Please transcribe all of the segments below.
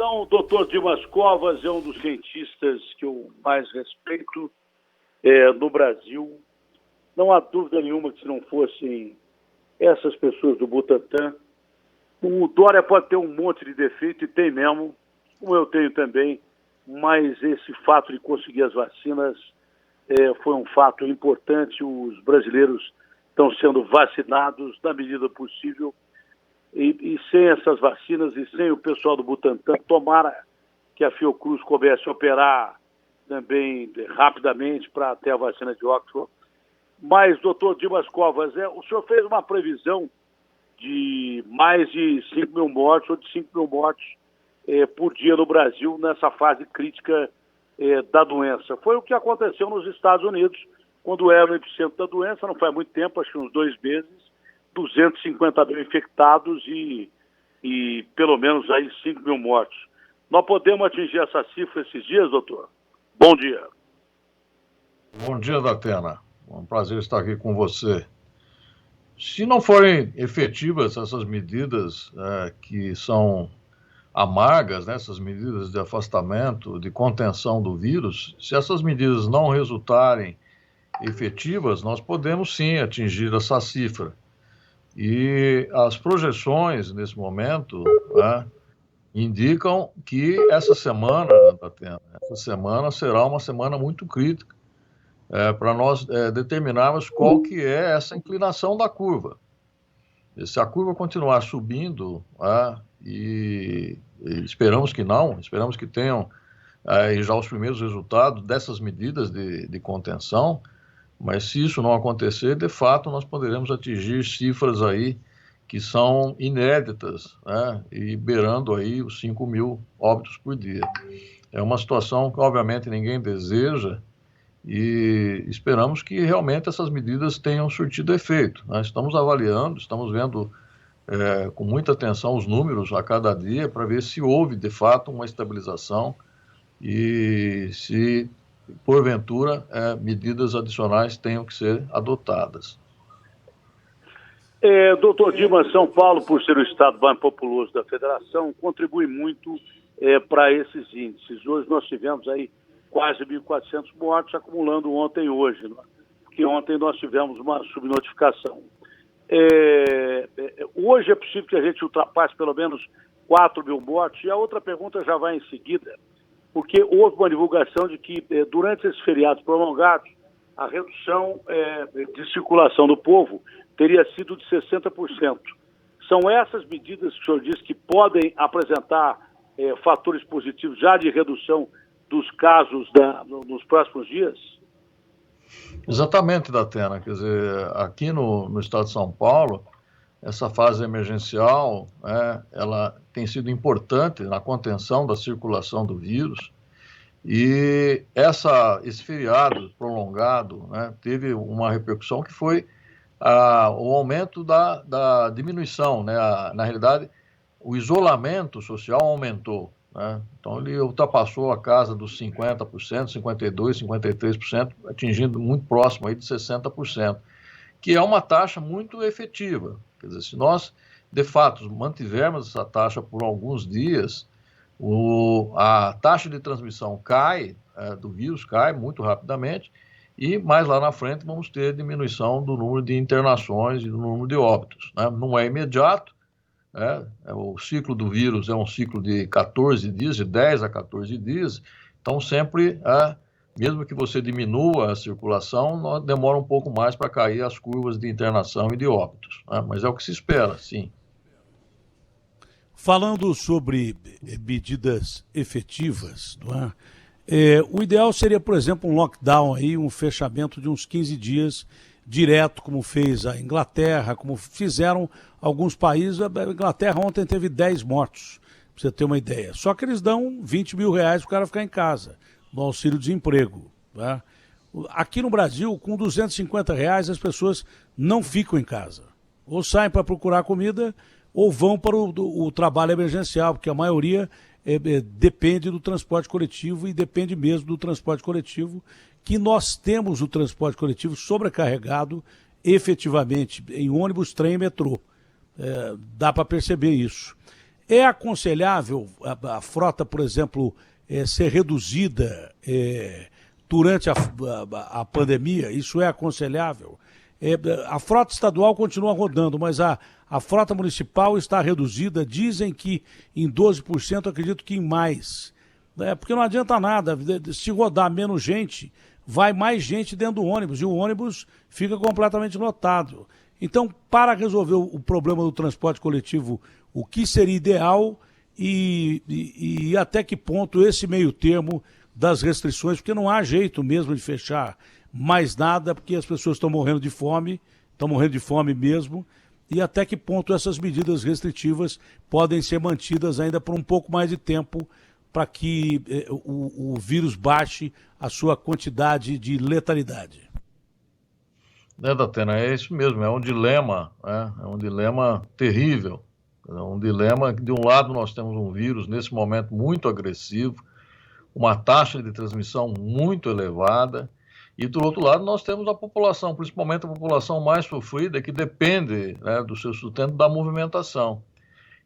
Então, o doutor Dimas Covas é um dos cientistas que eu mais respeito no Brasil. Não há dúvida nenhuma que se não fossem essas pessoas do Butantan, o Dória pode ter um monte de defeito, e tem mesmo, como eu tenho também, mas esse fato de conseguir as vacinas foi um fato importante. Os brasileiros estão sendo vacinados na medida possível, e sem essas vacinas e sem o pessoal do Butantan, tomara que a Fiocruz comece a operar também rapidamente para ter a vacina de Oxford. Mas, doutor Dimas Covas, o senhor fez uma previsão de mais de 5 mil mortes ou de 5 mil mortes por dia no Brasil nessa fase crítica da doença. Foi o que aconteceu nos Estados Unidos, quando era o epicentro da doença, não faz muito tempo, acho que uns 2 meses, 250 mil infectados e pelo menos aí 5 mil mortes. Nós podemos atingir essa cifra esses dias, doutor? Bom dia. Bom dia, Datena. É um prazer estar aqui com você. Se não forem efetivas essas medidas que são amargas, né, essas medidas de afastamento, de contenção do vírus, se essas medidas não resultarem efetivas, nós podemos sim atingir essa cifra. E as projeções, nesse momento, indicam que essa semana, Tatiana, essa semana será uma semana muito crítica para nós determinarmos qual que é essa inclinação da curva. E se a curva continuar subindo, e esperamos que não, esperamos que tenham já os primeiros resultados dessas medidas de contenção, mas se isso não acontecer, de fato, nós poderemos atingir cifras aí que são inéditas, e beirando aí os 5 mil óbitos por dia. É uma situação que, obviamente, ninguém deseja, e esperamos que realmente essas medidas tenham surtido efeito. Nós estamos avaliando, estamos vendo com muita atenção os números a cada dia para ver se houve, de fato, uma estabilização e se, porventura, medidas adicionais tenham que ser adotadas. Doutor Dimas, São Paulo, por ser o estado mais populoso da federação, contribui muito para esses índices. Hoje nós tivemos aí quase 1.400 mortes, acumulando ontem e hoje, né? Porque ontem nós tivemos uma subnotificação. Hoje é possível que a gente ultrapasse pelo menos 4 mil mortes, e a outra pergunta já vai em seguida, porque houve uma divulgação de que durante esses feriados prolongados, a redução de circulação do povo teria sido de 60%. São essas medidas que o senhor diz que podem apresentar fatores positivos já de redução dos casos nos próximos dias? Exatamente, Datena. Quer dizer, aqui no estado de São Paulo, essa fase emergencial, ela tem sido importante na contenção da circulação do vírus, e esse feriado prolongado, teve uma repercussão que foi o aumento da diminuição, na realidade, o isolamento social aumentou. Então, ele ultrapassou a casa dos 50%, 52%, 53%, atingindo muito próximo aí de 60%, que é uma taxa muito efetiva. Quer dizer, se nós, de fato, mantivermos essa taxa por alguns dias, a taxa de transmissão do vírus cai muito rapidamente, e mais lá na frente vamos ter diminuição do número de internações e do número de óbitos. Não é imediato. O ciclo do vírus é um ciclo de 14 dias, de 10 a 14 dias, então sempre, mesmo que você diminua a circulação, demora um pouco mais para cair as curvas de internação e de óbitos, mas é o que se espera, sim. Falando sobre medidas efetivas, o ideal seria, por exemplo, um lockdown, aí, um fechamento de uns 15 dias direto, como fez a Inglaterra, como fizeram alguns países. A Inglaterra ontem teve 10 mortos, para você ter uma ideia. Só que eles dão 20 mil reais para o cara ficar em casa, no auxílio-desemprego. Aqui no Brasil, com 250 reais, as pessoas não ficam em casa. Ou saem para procurar comida, ou vão para o trabalho emergencial, porque a maioria depende do transporte coletivo, e depende mesmo do transporte coletivo, que nós temos o transporte coletivo sobrecarregado efetivamente em ônibus, trem e metrô. Dá para perceber isso. É aconselhável a frota, por exemplo, ser reduzida durante a pandemia? Isso é aconselhável? A frota estadual continua rodando, mas a frota municipal está reduzida. Dizem que em 12%, acredito que em mais. Porque não adianta nada, se rodar menos gente, vai mais gente dentro do ônibus, e o ônibus fica completamente lotado. Então, para resolver o problema do transporte coletivo, o que seria ideal e até que ponto esse meio termo das restrições, porque não há jeito mesmo de fechar mais nada, porque as pessoas estão morrendo de fome mesmo, e até que ponto essas medidas restritivas podem ser mantidas ainda por um pouco mais de tempo para que o vírus baixe a sua quantidade de letalidade. Datena, é isso mesmo, é um dilema, é um dilema terrível. É um dilema que, de um lado, nós temos um vírus, nesse momento, muito agressivo, uma taxa de transmissão muito elevada, e, do outro lado, nós temos a população, principalmente a população mais sofrida, que depende, né, do seu sustento da movimentação.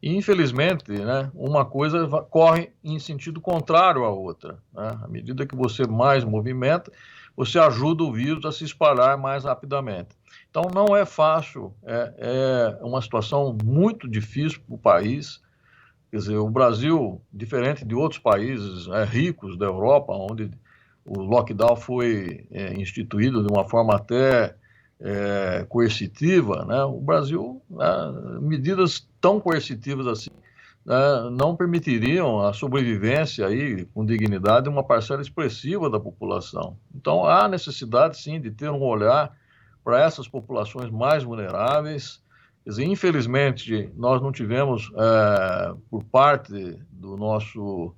E, infelizmente, né, uma coisa corre em sentido contrário à outra, né? À medida que você mais movimenta, você ajuda o vírus a se espalhar mais rapidamente. Então, não é fácil, é uma situação muito difícil para o país. Quer dizer, o Brasil, diferente de outros países ricos da Europa, onde o lockdown foi instituído de uma forma até coercitiva, né? O Brasil, medidas tão coercitivas assim, não permitiriam a sobrevivência aí, com dignidade de uma parcela expressiva da população. Então, há necessidade, sim, de ter um olhar para essas populações mais vulneráveis. Quer dizer, infelizmente, nós não tivemos, por parte do nosso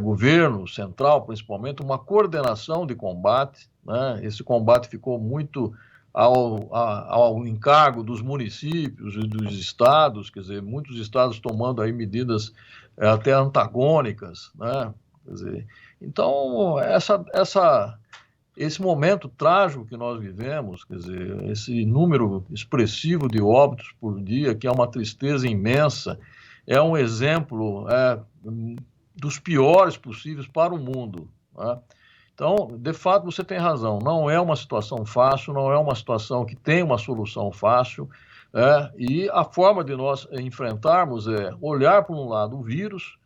governo central, principalmente, uma coordenação de combate, né? Esse combate ficou muito ao encargo dos municípios e dos estados, quer dizer, muitos estados tomando aí medidas até antagônicas, né? Quer dizer, então, esse momento trágico que nós vivemos, quer dizer, esse número expressivo de óbitos por dia, que é uma tristeza imensa, é um exemplo dos piores possíveis para o mundo, né? Então, de fato, você tem razão, não é uma situação fácil, não é uma situação que tem uma solução fácil, e a forma de nós enfrentarmos é olhar, por um lado, o vírus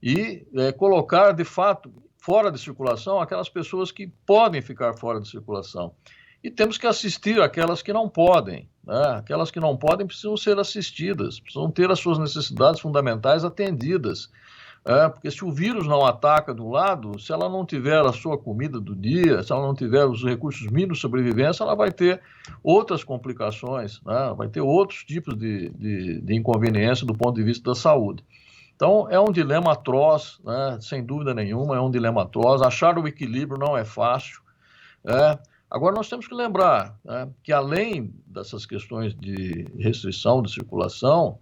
e colocar, de fato, fora de circulação aquelas pessoas que podem ficar fora de circulação. E temos que assistir aquelas que não podem, né? Aquelas que não podem precisam ser assistidas, precisam ter as suas necessidades fundamentais atendidas. Porque se o vírus não ataca de um lado, se ela não tiver a sua comida do dia, se ela não tiver os recursos mínimos de sobrevivência, ela vai ter outras complicações, né? Vai ter outros tipos de inconveniência do ponto de vista da saúde. Então, é um dilema atroz, né? Sem dúvida nenhuma, é um dilema atroz. Achar o equilíbrio não é fácil. Agora, nós temos que lembrar, né, que além dessas questões de restrição de circulação,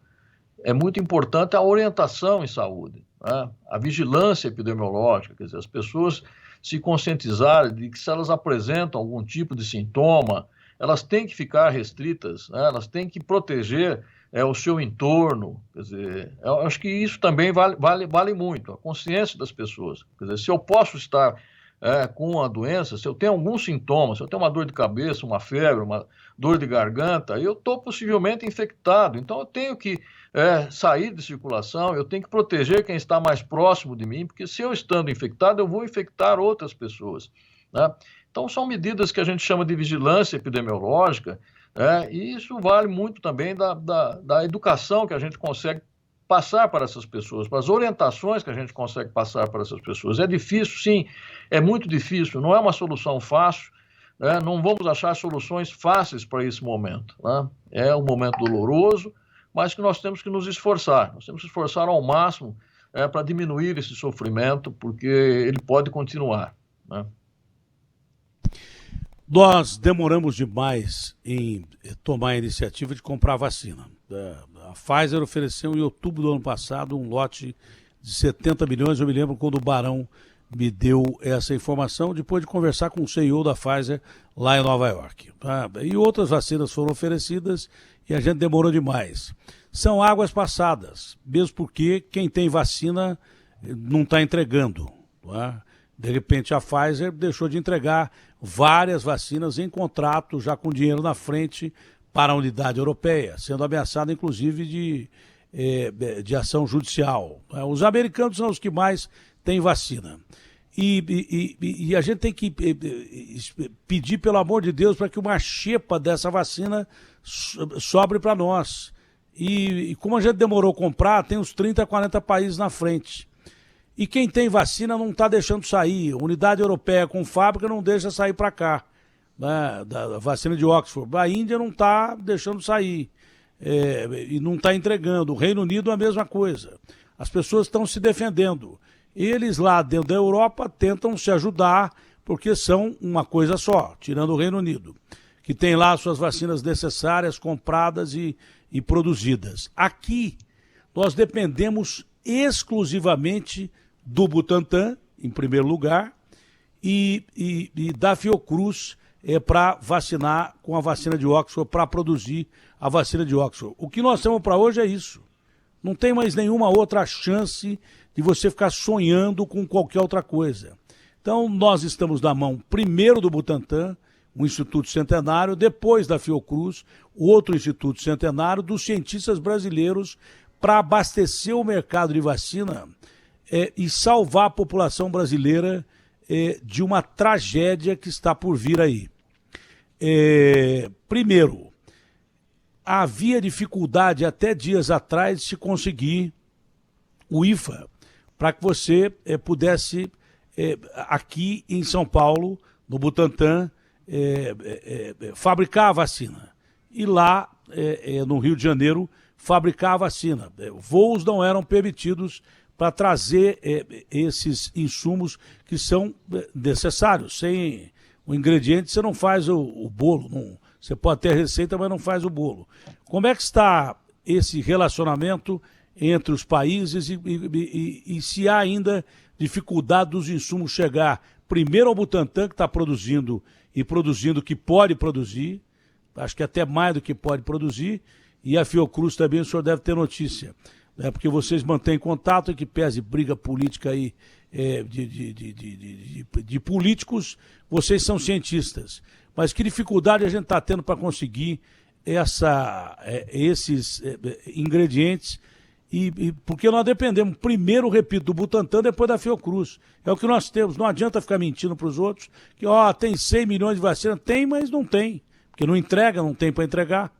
é muito importante a orientação em saúde, né? A vigilância epidemiológica, quer dizer, as pessoas se conscientizarem de que se elas apresentam algum tipo de sintoma, elas têm que ficar restritas, né? Elas têm que proteger o seu entorno. Quer dizer, eu acho que isso também vale muito, a consciência das pessoas. Quer dizer, se eu posso estar com a doença, se eu tenho algum sintoma, se eu tenho uma dor de cabeça, uma febre, uma dor de garganta, eu estou possivelmente infectado. Então, eu tenho que sair de circulação, eu tenho que proteger quem está mais próximo de mim, porque se eu estando infectado, eu vou infectar outras pessoas, né? Então, são medidas que a gente chama de vigilância epidemiológica, e isso vale muito também da educação que a gente consegue passar para essas pessoas, para as orientações que a gente consegue passar para essas pessoas. É difícil, sim, é muito difícil, não é uma solução fácil, né? Não vamos achar soluções fáceis para esse momento, né? É um momento doloroso, mas que nós temos que nos esforçar, ao máximo para diminuir esse sofrimento, porque ele pode continuar, né? Nós demoramos demais em tomar a iniciativa de comprar vacina. A Pfizer ofereceu em outubro do ano passado um lote de 70 milhões. Eu me lembro quando o Barão me deu essa informação, depois de conversar com o CEO da Pfizer lá em Nova York. E outras vacinas foram oferecidas e a gente demorou demais. são águas passadas, mesmo porque quem tem vacina não está entregando. Não é? De repente a Pfizer deixou de entregar várias vacinas em contrato, já com dinheiro na frente, para a unidade europeia, sendo ameaçada inclusive de ação judicial. Os americanos são os que mais têm vacina. E a gente tem que pedir, pelo amor de Deus, para que uma xepa dessa vacina sobre para nós. E como a gente demorou a comprar, tem uns 30, 40 países na frente. E quem tem vacina não está deixando sair. A unidade europeia com fábrica não deixa sair para cá, né, da vacina de Oxford. A Índia não está deixando sair e não está entregando. O Reino Unido é a mesma coisa. As pessoas estão se defendendo. Eles lá dentro da Europa tentam se ajudar porque são uma coisa só, tirando o Reino Unido, que tem lá as suas vacinas necessárias, compradas e produzidas. Aqui nós dependemos exclusivamente do Butantan, em primeiro lugar, e da Fiocruz para vacinar com a vacina de Oxford, para produzir a vacina de Oxford. O que nós temos para hoje é isso. Não tem mais nenhuma outra chance de você ficar sonhando com qualquer outra coisa. Então, nós estamos na mão primeiro do Butantan, um instituto centenário, depois da Fiocruz, outro instituto centenário, dos cientistas brasileiros, para abastecer o mercado de vacina e salvar a população brasileira de uma tragédia que está por vir aí. Primeiro, havia dificuldade até dias atrás de se conseguir o IFA, para que você pudesse, aqui em São Paulo, no Butantan, fabricar a vacina. E lá, no Rio de Janeiro, fabricar a vacina. Voos não eram permitidos para trazer esses insumos que são necessários. Sem o ingrediente você não faz o bolo. Não, você pode ter a receita, mas não faz o bolo. Como é que está esse relacionamento entre os países e se há ainda dificuldade dos insumos chegar primeiro ao Butantan, que está produzindo e produzindo o que pode produzir, acho que até mais do que pode produzir, e a Fiocruz também o senhor deve ter notícia, né? Porque vocês mantêm contato, e que pese briga política aí, de políticos, vocês são cientistas. Mas que dificuldade a gente está tendo para conseguir esses ingredientes, porque nós dependemos, primeiro, repito, do Butantan, depois da Fiocruz. É o que nós temos. Não adianta ficar mentindo para os outros que tem 100 milhões de vacinas. Tem, mas não tem. Porque não entrega, não tem para entregar.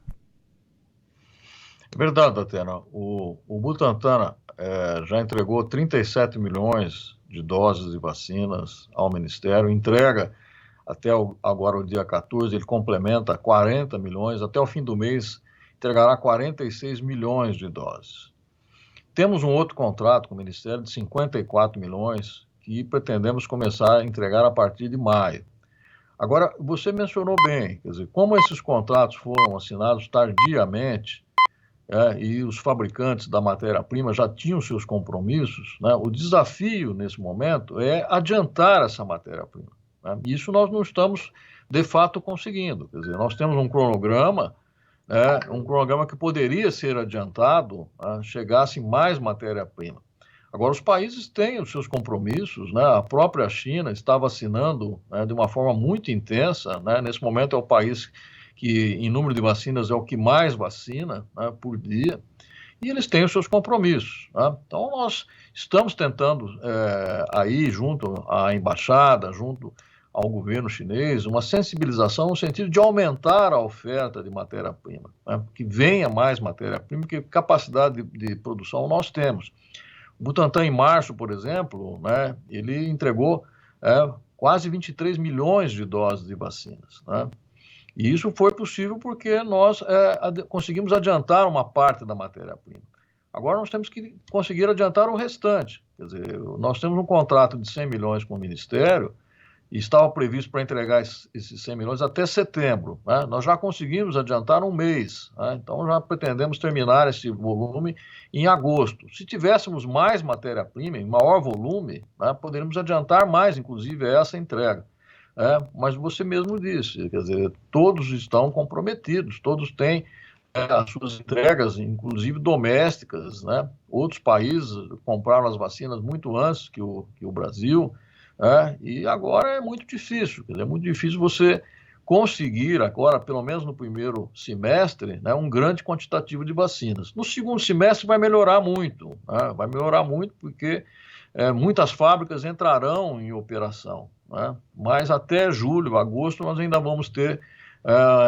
É verdade, Datena. O Butantan já entregou 37 milhões de doses de vacinas ao Ministério, entrega até agora o dia 14, ele complementa 40 milhões, até o fim do mês entregará 46 milhões de doses. Temos um outro contrato com o Ministério de 54 milhões que pretendemos começar a entregar a partir de maio. Agora, você mencionou bem, quer dizer, como esses contratos foram assinados tardiamente, e os fabricantes da matéria-prima já tinham seus compromissos, né, o desafio nesse momento é adiantar essa matéria-prima. Né? Isso nós não estamos, de fato, conseguindo. Quer dizer, nós temos um cronograma que poderia ser adiantado, chegasse mais matéria-prima. Agora, os países têm os seus compromissos, né? A própria China está vacinando, né, de uma forma muito intensa, né? Nesse momento é o país que, em número de vacinas, é o que mais vacina, né, por dia, e eles têm os seus compromissos. Né? Então, nós estamos tentando, aí, junto à embaixada, junto ao governo chinês, uma sensibilização no sentido de aumentar a oferta de matéria-prima, né? Que venha mais matéria-prima, que capacidade de produção nós temos. O Butantan, em março, por exemplo, né, ele entregou quase 23 milhões de doses de vacinas, né? E isso foi possível porque nós conseguimos adiantar uma parte da matéria-prima. Agora nós temos que conseguir adiantar o restante. Quer dizer, nós temos um contrato de 100 milhões com o Ministério e estava previsto para entregar esses 100 milhões até setembro. Né? Nós já conseguimos adiantar um mês, né? Então já pretendemos terminar esse volume em agosto. Se tivéssemos mais matéria-prima, em maior volume, né, poderíamos adiantar mais, inclusive, essa entrega. Mas você mesmo disse, quer dizer, todos estão comprometidos, todos têm as suas entregas, inclusive domésticas, né? Outros países compraram as vacinas muito antes que o Brasil, né? E agora é muito difícil, quer dizer, é muito difícil você conseguir agora, pelo menos no primeiro semestre, né, um grande quantitativo de vacinas. No segundo semestre vai melhorar muito, né? Vai melhorar muito porque muitas fábricas entrarão em operação, né? Mas até julho, agosto, nós ainda vamos ter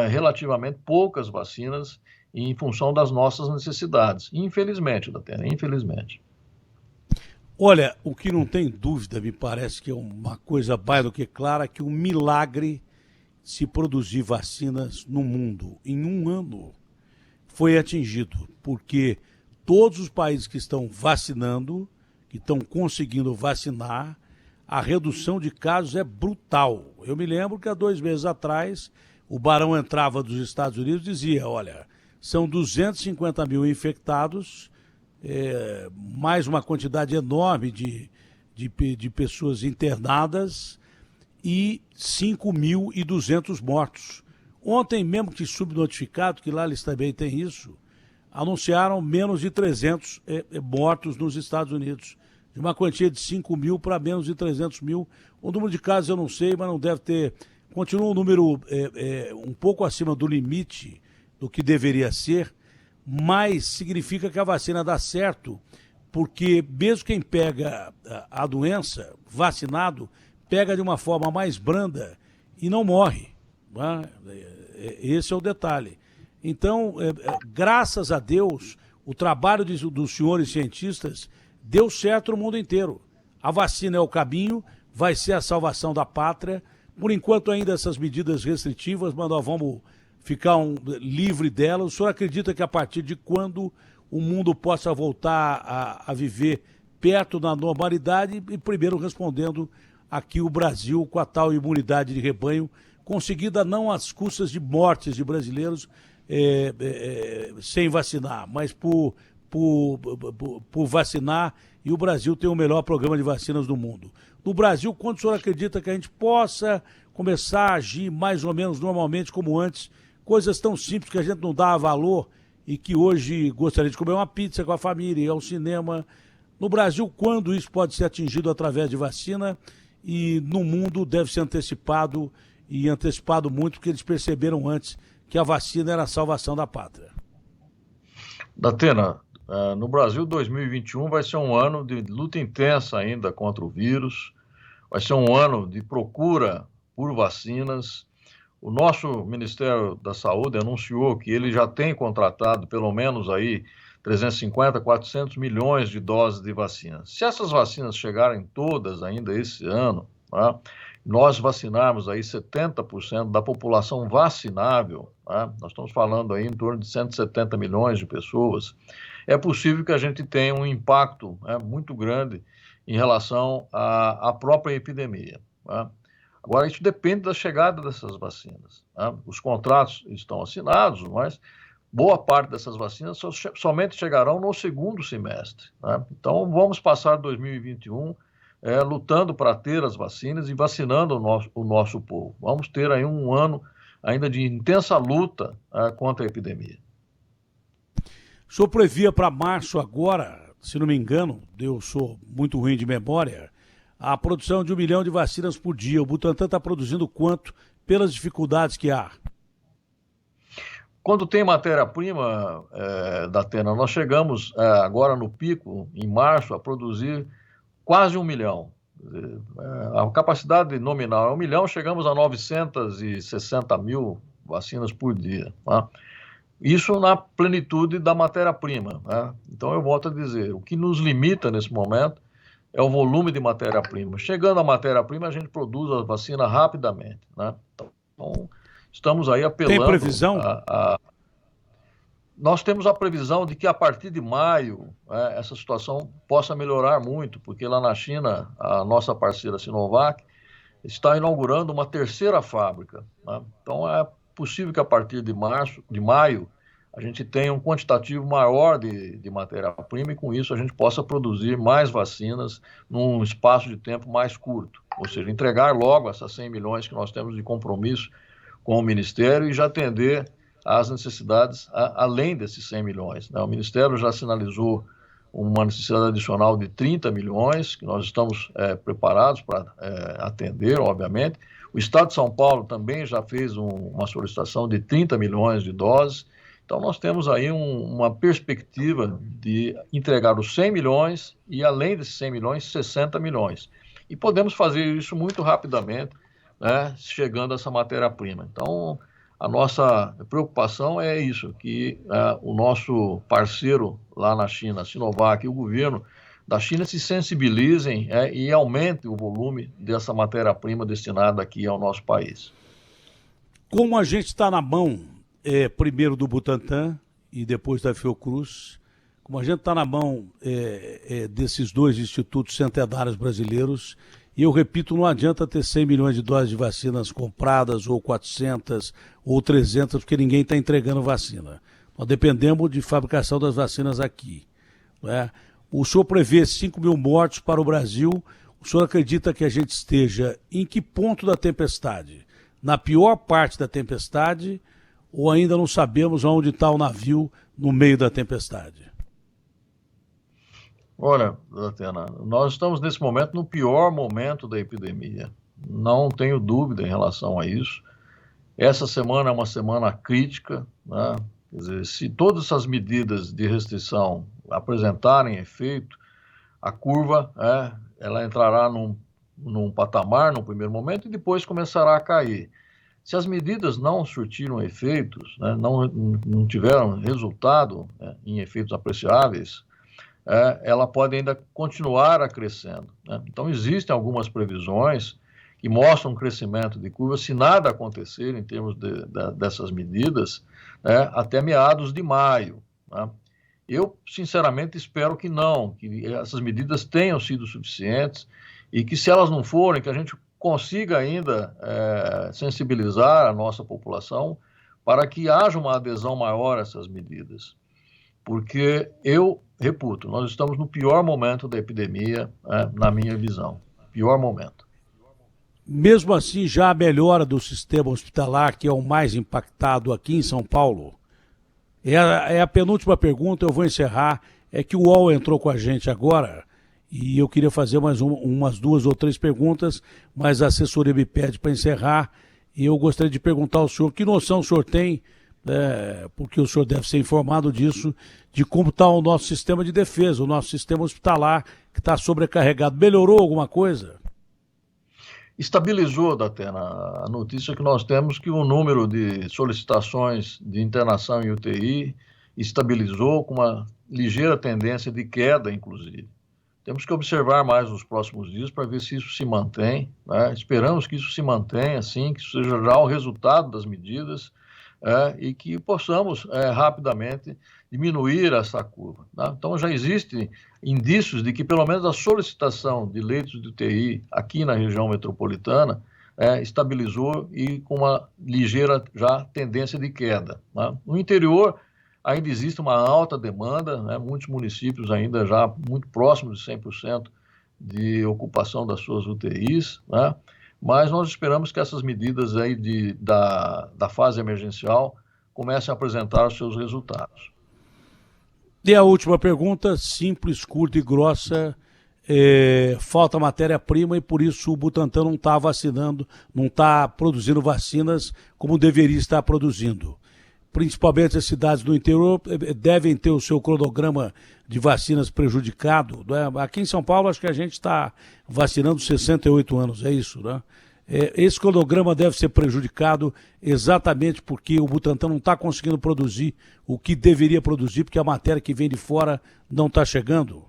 relativamente poucas vacinas em função das nossas necessidades. Infelizmente, Datena, infelizmente. Olha, o que não tem dúvida, me parece que é uma coisa mais do que clara, que um milagre se produzir vacinas no mundo em um ano foi atingido, porque todos os países que estão vacinando, que estão conseguindo vacinar, a redução de casos é brutal. Eu me lembro que há 2 meses atrás o Barão entrava dos Estados Unidos e dizia, olha, são 250 mil infectados, mais uma quantidade enorme de pessoas internadas e 5.200 mortos. Ontem mesmo que subnotificado, que lá eles também têm isso, anunciaram menos de 300 mortos nos Estados Unidos. De uma quantia de 5 mil para menos de 300 mil. O número de casos eu não sei, mas não deve ter... Continua um número um pouco acima do limite do que deveria ser, mas significa que a vacina dá certo, porque mesmo quem pega a doença, vacinado, pega de uma forma mais branda e não morre. Né? Esse é o detalhe. Então, graças a Deus, o trabalho dos senhores cientistas deu certo no mundo inteiro. A vacina é o caminho, vai ser a salvação da pátria. Por enquanto ainda essas medidas restritivas, mas nós vamos ficar livre delas. O senhor acredita que a partir de quando o mundo possa voltar a viver perto da normalidade? E primeiro respondendo aqui o Brasil com a tal imunidade de rebanho, conseguida não às custas de mortes de brasileiros sem vacinar, mas por vacinar, e o Brasil tem o melhor programa de vacinas do mundo. No Brasil, quando o senhor acredita que a gente possa começar a agir mais ou menos normalmente como antes, coisas tão simples que a gente não dá valor e que hoje gostaria de comer uma pizza com a família, ir ao cinema. No Brasil, quando isso pode ser atingido através de vacina, e no mundo deve ser antecipado, e antecipado muito, porque eles perceberam antes que a vacina era a salvação da pátria. Datena, no Brasil, 2021 vai ser um ano de luta intensa ainda contra o vírus, vai ser um ano de procura por vacinas. O nosso Ministério da Saúde anunciou que ele já tem contratado pelo menos aí 350, 400 milhões de doses de vacinas. Se essas vacinas chegarem todas ainda esse ano, tá, nós vacinarmos aí 70% da população vacinável, tá, nós estamos falando aí em torno de 170 milhões de pessoas, é possível que a gente tenha um impacto muito grande em relação à própria epidemia. Tá? Agora, isso depende da chegada dessas vacinas. Tá? Os contratos estão assinados, mas boa parte dessas vacinas somente chegarão no segundo semestre. Tá? Então, vamos passar 2021 lutando para ter as vacinas e vacinando o nosso povo. Vamos ter aí um ano ainda de intensa luta contra a epidemia. O senhor previa para março agora, se não me engano, eu sou muito ruim de memória, a produção de 1 milhão de vacinas por dia. O Butantan está produzindo quanto pelas dificuldades que há? Quando tem matéria-prima, Datena, nós chegamos agora no pico, em março, a produzir quase 1 milhão. A capacidade nominal é 1 milhão, chegamos a 960 mil vacinas por dia. Tá? Isso na plenitude da matéria-prima. Né? Então, eu volto a dizer, o que nos limita nesse momento é o volume de matéria-prima. Chegando a matéria-prima, a gente produz a vacina rapidamente. Né? Então, estamos aí apelando... Tem previsão? Nós temos a previsão de que a partir de maio essa situação possa melhorar muito, porque lá na China, a nossa parceira Sinovac está inaugurando uma 3ª fábrica. Né? Então, é possível que a partir de maio, a gente tenha um quantitativo maior de matéria-prima e com isso a gente possa produzir mais vacinas num espaço de tempo mais curto. Ou seja, entregar logo essas 100 milhões que nós temos de compromisso com o Ministério e já atender às necessidades além desses 100 milhões. Né? O Ministério já sinalizou uma necessidade adicional de 30 milhões, que nós estamos preparados para atender, obviamente. O Estado de São Paulo também já fez uma solicitação de 30 milhões de doses. Então, nós temos aí uma perspectiva de entregar os 100 milhões e, além desses 100 milhões, 60 milhões. E podemos fazer isso muito rapidamente, né, chegando a essa matéria-prima. Então, a nossa preocupação é isso, que o nosso parceiro lá na China, a Sinovac, e o governo da China se sensibilizem e aumentem o volume dessa matéria-prima destinada aqui ao nosso país. Como a gente está na mão, primeiro do Butantan e depois da Fiocruz, como a gente está na mão desses dois institutos centenários brasileiros, e eu repito, não adianta ter 100 milhões de doses de vacinas compradas, ou 400, ou 300, porque ninguém está entregando vacina. Nós dependemos de fabricação das vacinas aqui. Né? O senhor prevê 5 mil mortos para o Brasil. O senhor acredita que a gente esteja em que ponto da tempestade? Na pior parte da tempestade, ou ainda não sabemos onde está o navio no meio da tempestade? Olha, Datena, nós estamos nesse momento no pior momento da epidemia. Não tenho dúvida em relação a isso. Essa semana é uma semana crítica, né? Quer dizer, se todas essas medidas de restrição apresentarem efeito, a curva ela entrará num patamar no primeiro momento e depois começará a cair. Se as medidas não surtiram efeitos, né, não tiveram resultado, né, em efeitos apreciáveis, ela pode ainda continuar a crescendo. Né? Então, existem algumas previsões que mostram um crescimento de curva, se nada acontecer em termos dessas medidas, né, até meados de maio. Né? Eu, sinceramente, espero que não, que essas medidas tenham sido suficientes e que, se elas não forem, que a gente consiga ainda sensibilizar a nossa população para que haja uma adesão maior a essas medidas. Porque eu reputo, nós estamos no pior momento da epidemia, na minha visão. Pior momento. Mesmo assim, já a melhora do sistema hospitalar, que é o mais impactado aqui em São Paulo, é a penúltima pergunta, eu vou encerrar, é que o UOL entrou com a gente agora, e eu queria fazer mais umas 2 ou 3 perguntas, mas a assessoria me pede para encerrar, e eu gostaria de perguntar ao senhor, que noção o senhor tem, porque o senhor deve ser informado disso, de como está o nosso sistema de defesa, o nosso sistema hospitalar, que está sobrecarregado. Melhorou alguma coisa? Estabilizou, Datena, a notícia que nós temos que o número de solicitações de internação em UTI estabilizou com uma ligeira tendência de queda, inclusive. Temos que observar mais nos próximos dias para ver se isso se mantém, né? Esperamos que isso se mantenha, assim, que isso seja já o resultado das medidas, e que possamos rapidamente diminuir essa curva. Tá? Então, já existem indícios de que, pelo menos, a solicitação de leitos de UTI aqui na região metropolitana estabilizou e com uma ligeira já tendência de queda. Tá? No interior, ainda existe uma alta demanda, né? Muitos municípios ainda já muito próximos de 100% de ocupação das suas UTIs, né? Mas nós esperamos que essas medidas aí da fase emergencial comecem a apresentar os seus resultados. E a última pergunta, simples, curta e grossa, falta matéria-prima e por isso o Butantan não está vacinando, não está produzindo vacinas como deveria estar produzindo. Principalmente as cidades do interior devem ter o seu cronograma de vacinas prejudicado. Né? Aqui em São Paulo, acho que a gente está vacinando 68 anos, é isso, né? Esse cronograma deve ser prejudicado exatamente porque o Butantan não está conseguindo produzir o que deveria produzir, porque a matéria que vem de fora não está chegando.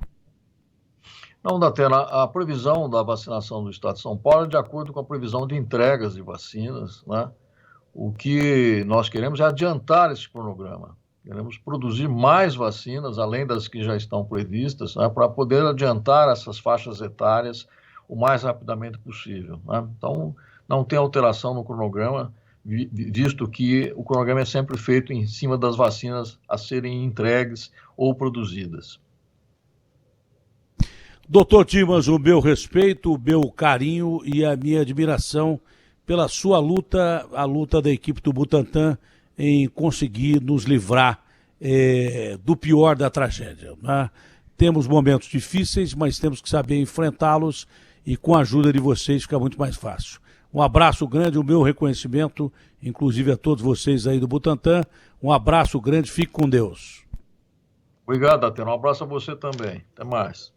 Não, Datena, a previsão da vacinação do Estado de São Paulo é de acordo com a previsão de entregas de vacinas, né? O que nós queremos é adiantar esse cronograma. Queremos produzir mais vacinas, além das que já estão previstas, né, para poder adiantar essas faixas etárias o mais rapidamente possível. Né? Então, não tem alteração no cronograma, visto que o cronograma é sempre feito em cima das vacinas a serem entregues ou produzidas. Doutor Dimas, o meu respeito, o meu carinho e a minha admiração pela sua luta, a luta da equipe do Butantan em conseguir nos livrar do pior da tragédia, né? Temos momentos difíceis, mas temos que saber enfrentá-los e com a ajuda de vocês fica muito mais fácil. Um abraço grande, o meu reconhecimento, inclusive a todos vocês aí do Butantan. Um abraço grande, fique com Deus. Obrigado, Atena. Um abraço a você também. Até mais.